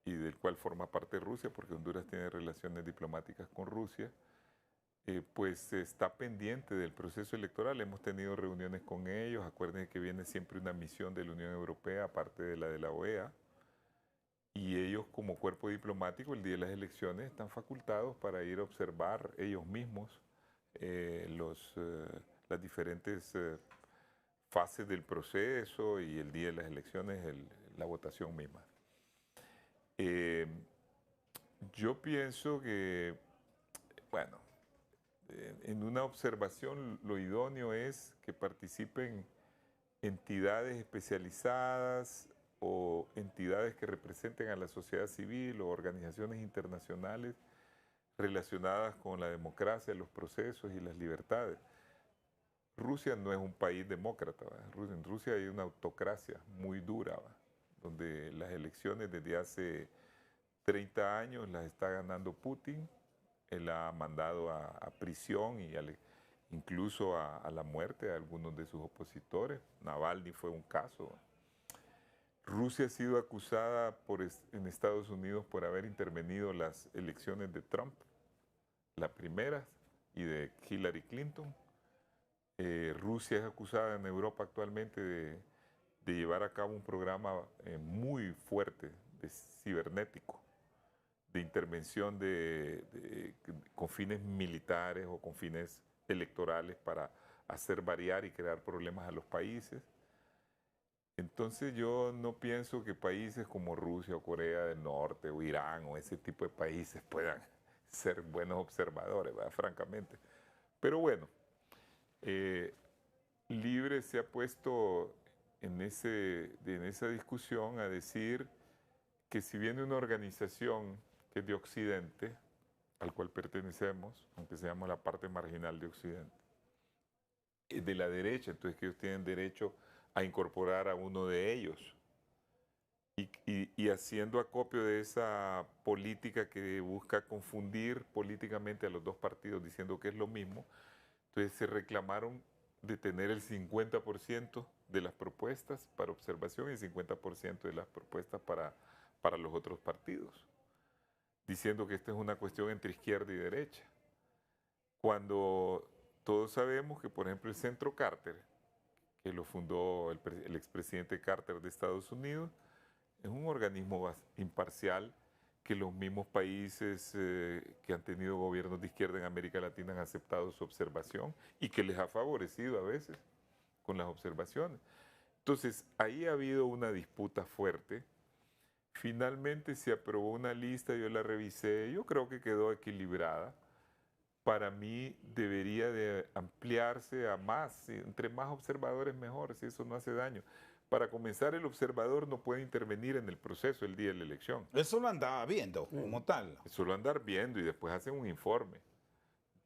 y del cual forma parte Rusia, porque Honduras tiene relaciones diplomáticas con Rusia, pues está pendiente del proceso electoral. Hemos tenido reuniones con ellos. Acuérdense que viene siempre una misión de la Unión Europea, aparte de la OEA, y ellos como cuerpo diplomático el día de las elecciones están facultados para ir a observar ellos mismos las diferentes fases del proceso y el día de las elecciones la votación misma. Yo pienso que, bueno, en una observación lo idóneo es que participen entidades especializadas o entidades que representen a la sociedad civil o organizaciones internacionales relacionadas con la democracia, los procesos y las libertades. Rusia no es un país demócrata, ¿va? En Rusia hay una autocracia muy dura, ¿va? Donde las elecciones desde hace 30 años las está ganando Putin. Él ha mandado a prisión y incluso a la muerte a algunos de sus opositores. Navalny fue un caso, ¿va? Rusia ha sido acusada en Estados Unidos por haber intervenido las elecciones de Trump, la primera, y de Hillary Clinton. Rusia es acusada en Europa actualmente de llevar a cabo un programa muy fuerte de cibernético, de intervención con fines militares o con fines electorales para hacer variar y crear problemas a los países. Entonces yo no pienso que países como Rusia o Corea del Norte o Irán o ese tipo de países puedan ser buenos observadores, ¿verdad? Francamente. Pero bueno, Libre se ha puesto en esa discusión a decir que si viene una organización que es de Occidente, al cual pertenecemos, aunque seamos la parte marginal de Occidente, de la derecha, entonces que ellos tienen derecho a incorporar a uno de ellos. Y haciendo acopio de esa política que busca confundir políticamente a los dos partidos diciendo que es lo mismo, entonces se reclamaron de tener el 50% de las propuestas para observación y el 50% de las propuestas para los otros partidos, diciendo que esta es una cuestión entre izquierda y derecha. Cuando todos sabemos que, por ejemplo, el Centro Carter, que lo fundó el expresidente Carter de Estados Unidos, es un organismo imparcial que los mismos países que han tenido gobiernos de izquierda en América Latina han aceptado su observación y que les ha favorecido a veces con las observaciones. Entonces, ahí ha habido una disputa fuerte. Finalmente se aprobó una lista, yo la revisé, yo creo que quedó equilibrada. Para mí debería de ampliarse a más, entre más observadores mejor, si eso no hace daño. Para comenzar, el observador no puede intervenir en el proceso el día de la elección. Eso lo andaba viendo como tal. Eso lo andar viendo y después hacen un informe.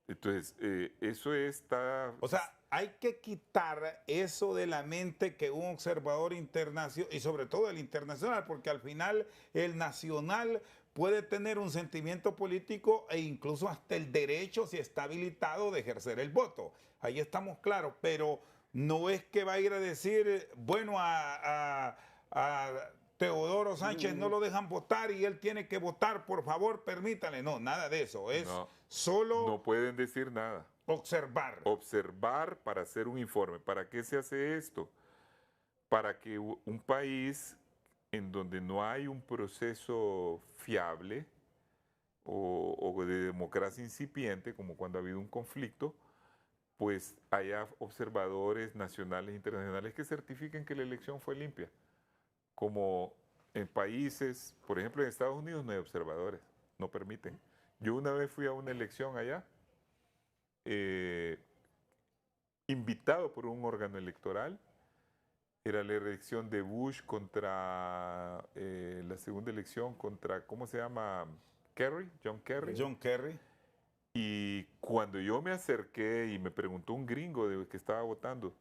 Entonces, eso está... O sea, hay que quitar eso de la mente que un observador internacional, y sobre todo el internacional, porque al final el nacional puede tener un sentimiento político e incluso hasta el derecho, si está habilitado, de ejercer el voto. Ahí estamos claros, pero no es que va a ir a decir, bueno, a Teodoro Sánchez no lo dejan votar y él tiene que votar, por favor, permítale. No, nada de eso. Es solo... No pueden decir nada. Observar. Observar para hacer un informe. ¿Para qué se hace esto? Para que un país en donde no hay un proceso fiable o de democracia incipiente, como cuando ha habido un conflicto, pues haya observadores nacionales e internacionales que certifiquen que la elección fue limpia. Como en países, por ejemplo en Estados Unidos no hay observadores, no permiten. Yo una vez fui a una elección allá, invitado por un órgano electoral. Era la elección de Bush contra la segunda elección contra, ¿cómo se llama? Kerry, John Kerry. John Kerry. Y cuando yo me acerqué y me preguntó un gringo que estaba votando,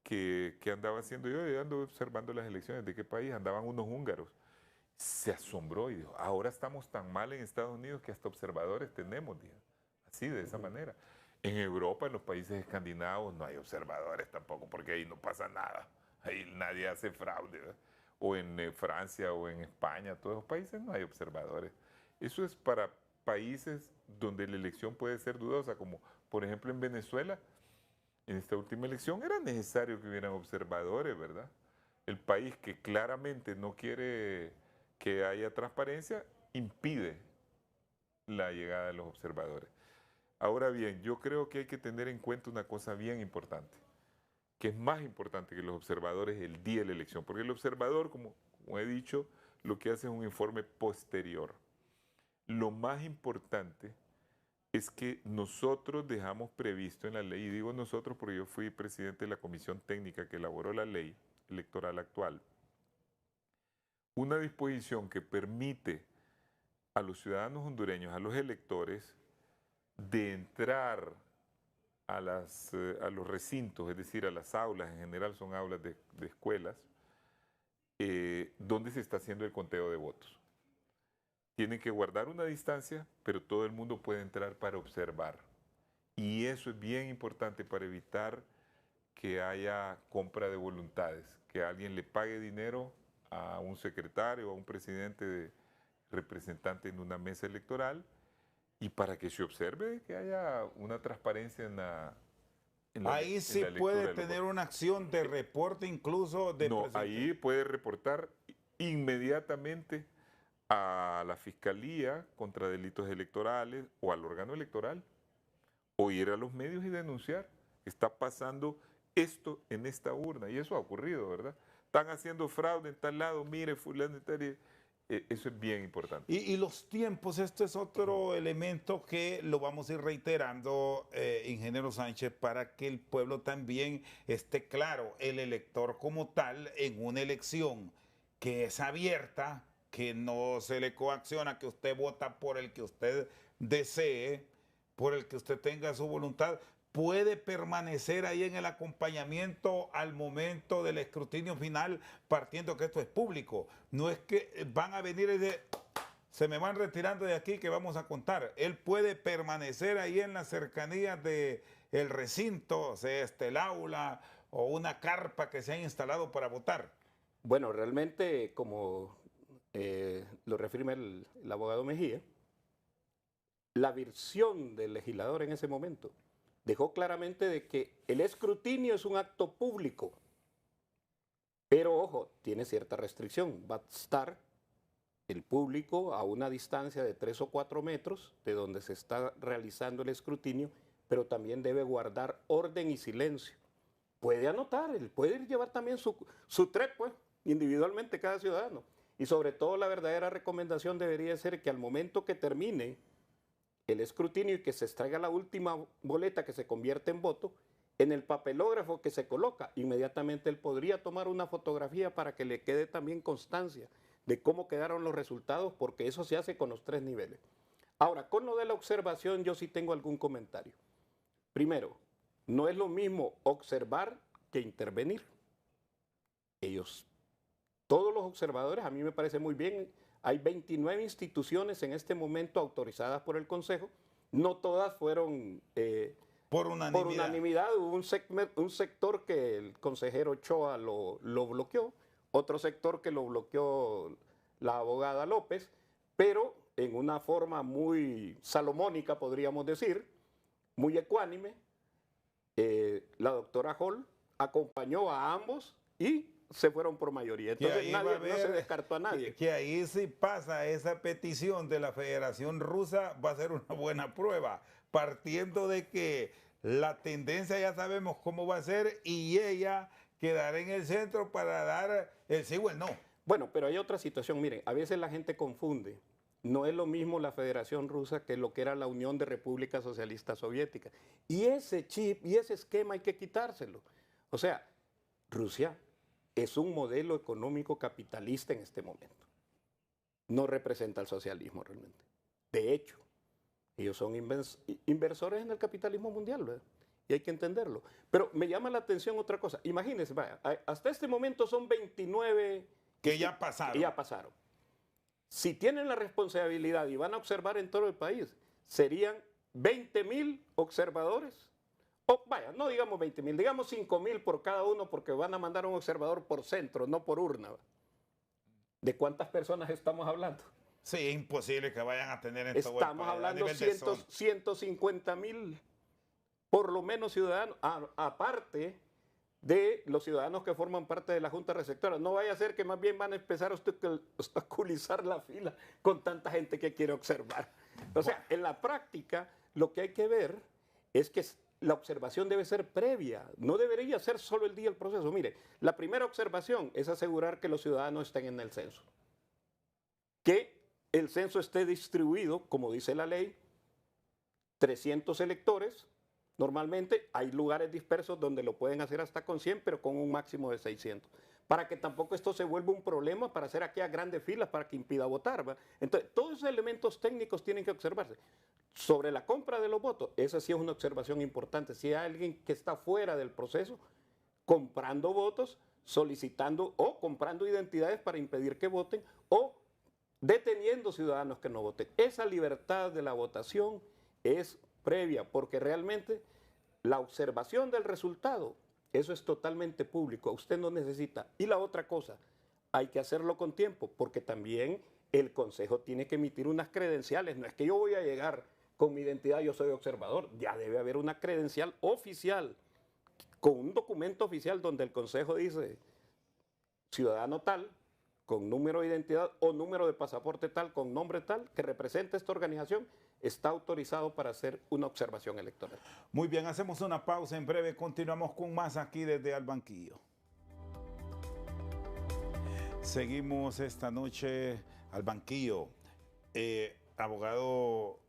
¿qué andaba haciendo yo? Yo ando observando las elecciones. ¿De qué país? Andaban unos húngaros. Se asombró y dijo, ahora estamos tan mal en Estados Unidos que hasta observadores tenemos, dijo. Así, de esa manera. En Europa, en los países escandinavos, no hay observadores tampoco, porque ahí no pasa nada. Ahí nadie hace fraude, ¿verdad? O en Francia o en España, todos los países no hay observadores. Eso es para países donde la elección puede ser dudosa, como por ejemplo en Venezuela. En esta última elección era necesario que hubieran observadores, ¿verdad? El país que claramente no quiere que haya transparencia impide la llegada de los observadores. Ahora bien, yo creo que hay que tener en cuenta una cosa bien importante, que es más importante que los observadores el día de la elección, porque el observador, como he dicho, lo que hace es un informe posterior. Lo más importante es que nosotros dejamos previsto en la ley, y digo nosotros porque yo fui presidente de la comisión técnica que elaboró la ley electoral actual, una disposición que permite a los ciudadanos hondureños, a los electores, de entrar a los recintos, es decir, a las aulas, en general son aulas de escuelas, donde se está haciendo el conteo de votos. Tienen que guardar una distancia, pero todo el mundo puede entrar para observar. Y eso es bien importante para evitar que haya compra de voluntades, que alguien le pague dinero a un secretario o a un presidente representante en una mesa electoral, y para que se observe que haya una transparencia en la Ahí sí puede tener una acción de reporte incluso de... No, ahí puede reportar inmediatamente a la Fiscalía contra Delitos Electorales o al órgano electoral, o ir a los medios y denunciar. Está pasando esto en esta urna, y eso ha ocurrido, ¿verdad? Están haciendo fraude en tal lado, mire, fulano y tal. Eso es bien importante. Y los tiempos, esto es otro elemento que lo vamos a ir reiterando, ingeniero Sánchez, para que el pueblo también esté claro, el elector como tal, en una elección que es abierta, que no se le coacciona, que usted vota por el que usted desee, por el que usted tenga su voluntad, puede permanecer ahí en el acompañamiento al momento del escrutinio final, partiendo que esto es público. No es que van a venir y se me van retirando de aquí que vamos a contar. Él puede permanecer ahí en las cercanías del recinto, sea el aula o una carpa que se ha instalado para votar. Bueno, realmente, como lo refiere el abogado Mejía, la versión del legislador en ese momento dejó claramente de que el escrutinio es un acto público, pero ojo, tiene cierta restricción. Va a estar el público a una distancia de 3 o 4 metros de donde se está realizando el escrutinio, pero también debe guardar orden y silencio. Puede anotar, él puede llevar también su TREP, pues, individualmente cada ciudadano. Y sobre todo la verdadera recomendación debería ser que al momento que termine el escrutinio y que se extraiga la última boleta que se convierte en voto, en el papelógrafo que se coloca, inmediatamente él podría tomar una fotografía para que le quede también constancia de cómo quedaron los resultados, porque eso se hace con los 3 niveles. Ahora, con lo de la observación, yo sí tengo algún comentario. Primero, no es lo mismo observar que intervenir. Todos los observadores, a mí me parece muy bien. Hay 29 instituciones en este momento autorizadas por el Consejo. No todas fueron por unanimidad. Hubo un sector que el consejero Ochoa lo bloqueó, otro sector que lo bloqueó la abogada López, pero en una forma muy salomónica, podríamos decir, muy ecuánime, la doctora Hall acompañó a ambos y se fueron por mayoría. Entonces no se descartó a nadie. Que ahí si pasa esa petición de la Federación Rusa va a ser una buena prueba, partiendo de que la tendencia ya sabemos cómo va a ser y ella quedará en el centro para dar el sí o el no. Bueno, pero hay otra situación. Miren, a veces la gente confunde no es lo mismo la Federación Rusa que lo que era la Unión de Repúblicas Socialistas Soviéticas. Y ese chip y ese esquema hay que quitárselo. O sea, Rusia es un modelo económico capitalista en este momento. No representa el socialismo realmente. De hecho, ellos son inversores en el capitalismo mundial, ¿verdad? Y hay que entenderlo. Pero me llama la atención otra cosa. Imagínense, vaya, hasta este momento son 29 que ya pasaron. Que ya pasaron. Si tienen la responsabilidad y van a observar en todo el país, serían 20.000 observadores. O vaya, no digamos 20.000, digamos 5.000 por cada uno, porque van a mandar un observador por centro, no por urna. ¿De cuántas personas estamos hablando? Sí, es imposible que vayan a tener en todo el Estamos país, hablando de 150.000 por lo menos ciudadanos, aparte de los ciudadanos que forman parte de la Junta Receptora. No vaya a ser que más bien van a empezar a obstaculizar la fila con tanta gente que quiere observar. O sea, en la práctica, lo que hay que ver es que la observación debe ser previa, no debería ser solo el día del proceso. Mire, la primera observación es asegurar que los ciudadanos estén en el censo. Que el censo esté distribuido, como dice la ley, 300 electores. Normalmente hay lugares dispersos donde lo pueden hacer hasta con 100, pero con un máximo de 600. Para que tampoco esto se vuelva un problema para hacer aquellas grandes filas para que impida votar, ¿va? Entonces, todos esos elementos técnicos tienen que observarse. Sobre la compra de los votos, esa sí es una observación importante. Si hay alguien que está fuera del proceso, comprando votos, solicitando o comprando identidades para impedir que voten o deteniendo ciudadanos que no voten. Esa libertad de la votación es previa, porque realmente la observación del resultado, eso es totalmente público, usted no necesita. Y la otra cosa, hay que hacerlo con tiempo, porque también el Consejo tiene que emitir unas credenciales. No es que yo voy a llegar con mi identidad, yo soy observador, ya debe haber una credencial oficial, con un documento oficial donde el Consejo dice, ciudadano tal, con número de identidad o número de pasaporte tal, con nombre tal, que representa esta organización, está autorizado para hacer una observación electoral. Muy bien, hacemos una pausa, en breve continuamos con más aquí desde Al Banquillo. Seguimos esta noche al Banquillo. Abogado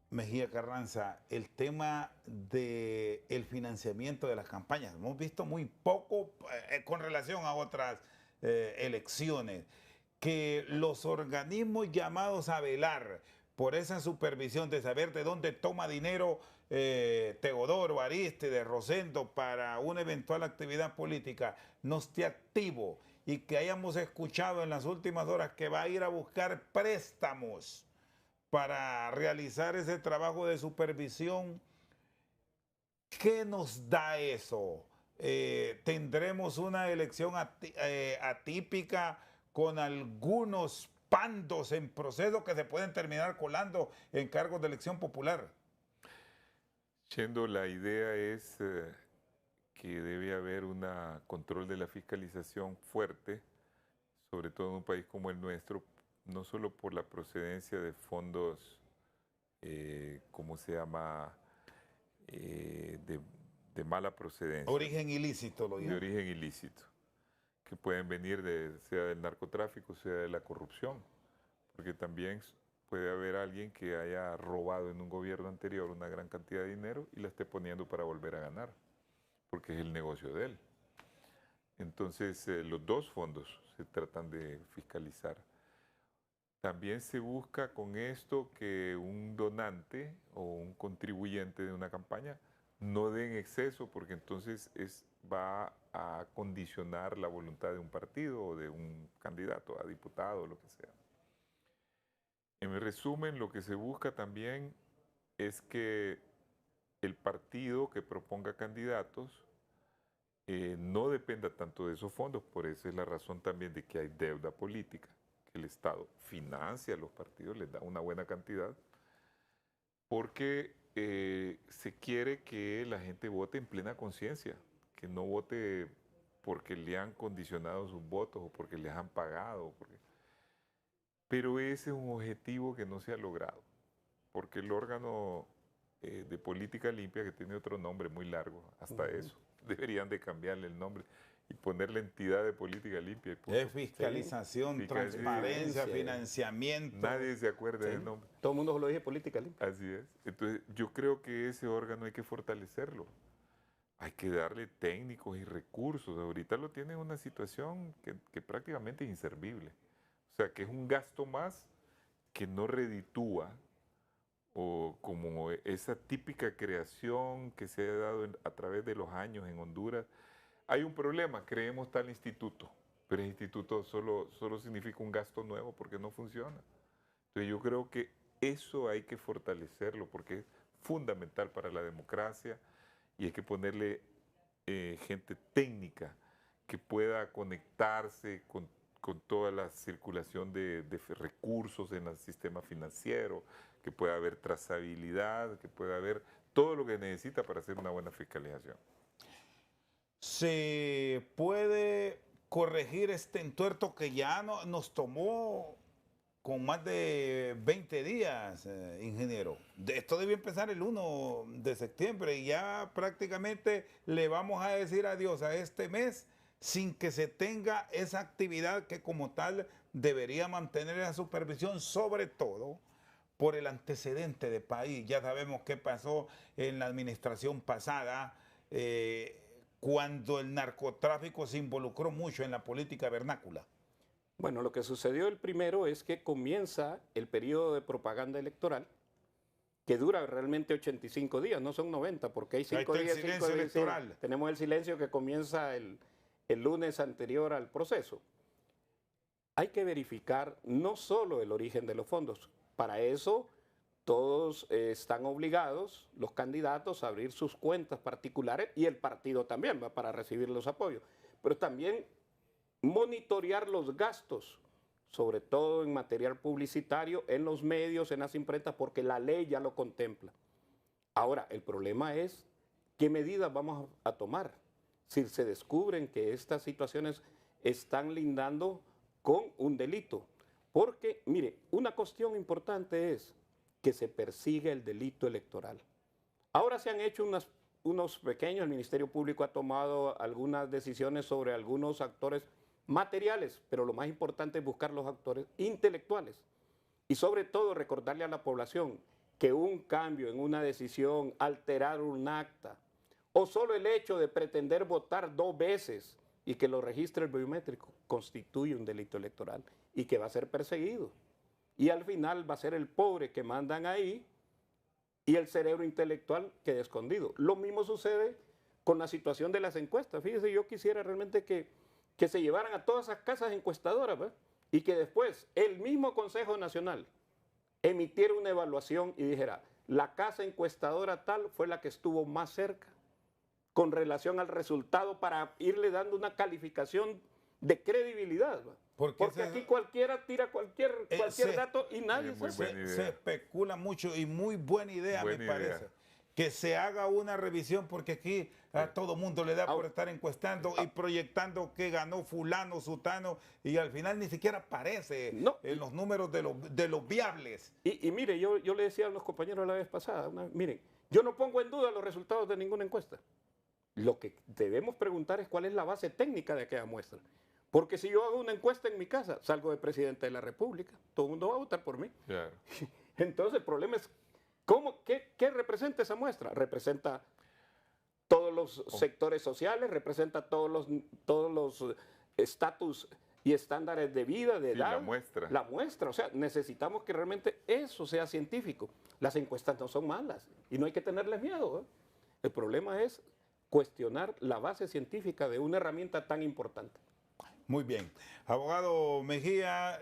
Mejía Carranza, el tema del financiamiento de las campañas. Hemos visto muy poco con relación a otras elecciones, que los organismos llamados a velar por esa supervisión de saber de dónde toma dinero Teodoro, Arístide, Rosendo para una eventual actividad política, no esté activo y que hayamos escuchado en las últimas horas que va a ir a buscar préstamos para realizar ese trabajo de supervisión. ¿Qué nos da eso? ¿Tendremos una elección atípica con algunos pandos en proceso que se pueden terminar colando en cargos de elección popular? Chendo, la idea es que debe haber un control de la fiscalización fuerte, sobre todo en un país como el nuestro, no solo por la procedencia de fondos, ¿cómo se llama?, de mala procedencia. Origen ilícito, lo llaman. De origen ilícito, que pueden venir sea del narcotráfico, sea de la corrupción, porque también puede haber alguien que haya robado en un gobierno anterior una gran cantidad de dinero y la esté poniendo para volver a ganar, porque es el negocio de él. Entonces, los dos fondos se tratan de fiscalizar. También se busca con esto que un donante o un contribuyente de una campaña no dé en exceso, porque entonces va a condicionar la voluntad de un partido o de un candidato a diputado o lo que sea. En resumen, lo que se busca también es que el partido que proponga candidatos no dependa tanto de esos fondos. Por eso es la razón también de que hay deuda política, que el Estado financia a los partidos, les da una buena cantidad, porque se quiere que la gente vote en plena conciencia, que no vote porque le han condicionado sus votos o porque les han pagado. Pero ese es un objetivo que no se ha logrado, porque el órgano de política limpia, que tiene otro nombre muy largo, hasta eso, deberían de cambiarle el nombre y poner la entidad de política limpia. Y punto. Es fiscalización, Sí. transparencia, Sí. financiamiento. Nadie se acuerda Sí. del nombre. Todo el mundo lo dice política limpia. Así es. Entonces, yo creo que ese órgano hay que fortalecerlo. Hay que darle técnicos y recursos. Ahorita lo tiene en una situación que prácticamente es inservible. O sea, que es un gasto más que no reditúa, o como esa típica creación que se ha dado a través de los años en Honduras. Hay un problema, creemos tal instituto, pero el instituto solo significa un gasto nuevo porque no funciona. Entonces yo creo que eso hay que fortalecerlo porque es fundamental para la democracia y hay que ponerle gente técnica que pueda conectarse con toda la circulación de recursos en el sistema financiero, que pueda haber trazabilidad, que pueda haber todo lo que necesita para hacer una buena fiscalización. ¿Se puede corregir este entuerto que ya nos tomó con más de 20 días, ingeniero? Esto debió empezar el 1 de septiembre y ya prácticamente le vamos a decir adiós a este mes sin que se tenga esa actividad que como tal debería mantener la supervisión, sobre todo por el antecedente de país. Ya sabemos qué pasó en la administración pasada, cuando el narcotráfico se involucró mucho en la política vernácula. Bueno, lo que sucedió el primero es que comienza el periodo de propaganda electoral, que dura realmente 85 días, no son 90, porque hay 5 días, 5 días electoral. Tenemos el silencio que comienza el lunes anterior al proceso. Hay que verificar no solo el origen de los fondos. Para eso todos están obligados, los candidatos, a abrir sus cuentas particulares y el partido también va para recibir los apoyos. Pero también monitorear los gastos, sobre todo en material publicitario, en los medios, en las imprentas, porque la ley ya lo contempla. Ahora, el problema es qué medidas vamos a tomar si se descubren que estas situaciones están lindando con un delito. Porque, mire, una cuestión importante es que se persiga el delito electoral. Ahora se han hecho unos pequeños, el Ministerio Público ha tomado algunas decisiones sobre algunos actores materiales, pero lo más importante es buscar los actores intelectuales. Y sobre todo recordarle a la población que un cambio en una decisión, alterar un acta, o solo el hecho de pretender votar 2 veces y que lo registre el biométrico, constituye un delito electoral y que va a ser perseguido. Y al final va a ser el pobre que mandan ahí y el cerebro intelectual queda escondido. Lo mismo sucede con la situación de las encuestas. Fíjese, yo quisiera realmente que se llevaran a todas esas casas encuestadoras, ¿verdad? Y que después el mismo Consejo Nacional emitiera una evaluación y dijera, la casa encuestadora tal fue la que estuvo más cerca con relación al resultado para irle dando una calificación de credibilidad, ¿verdad? Porque aquí cualquiera tira cualquier dato y nadie se especula mucho y muy buena idea, me parece. Que se haga una revisión porque aquí a todo mundo le da por estar encuestando y proyectando que ganó fulano, sutano y al final ni siquiera aparece en los números de los viables. Y mire, yo le decía a los compañeros la vez pasada, miren, yo no pongo en duda los resultados de ninguna encuesta. Lo que debemos preguntar es cuál es la base técnica de aquella muestra. Porque si yo hago una encuesta en mi casa, salgo de presidente de la República, todo el mundo va a votar por mí. Claro. Entonces el problema es, ¿qué representa esa muestra? Representa todos los sectores sociales, representa todos los estatus y estándares de vida, de edad. La muestra. La muestra, o sea, necesitamos que realmente eso sea científico. Las encuestas no son malas y no hay que tenerles miedo, ¿eh? El problema es cuestionar la base científica de una herramienta tan importante. Muy bien. Abogado Mejía,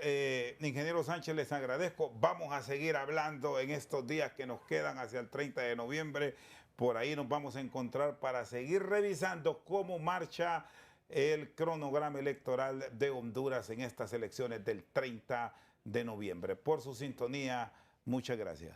ingeniero Sánchez, les agradezco. Vamos a seguir hablando en estos días que nos quedan hacia el 30 de noviembre. Por ahí nos vamos a encontrar para seguir revisando cómo marcha el cronograma electoral de Honduras en estas elecciones del 30 de noviembre. Por su sintonía, muchas gracias.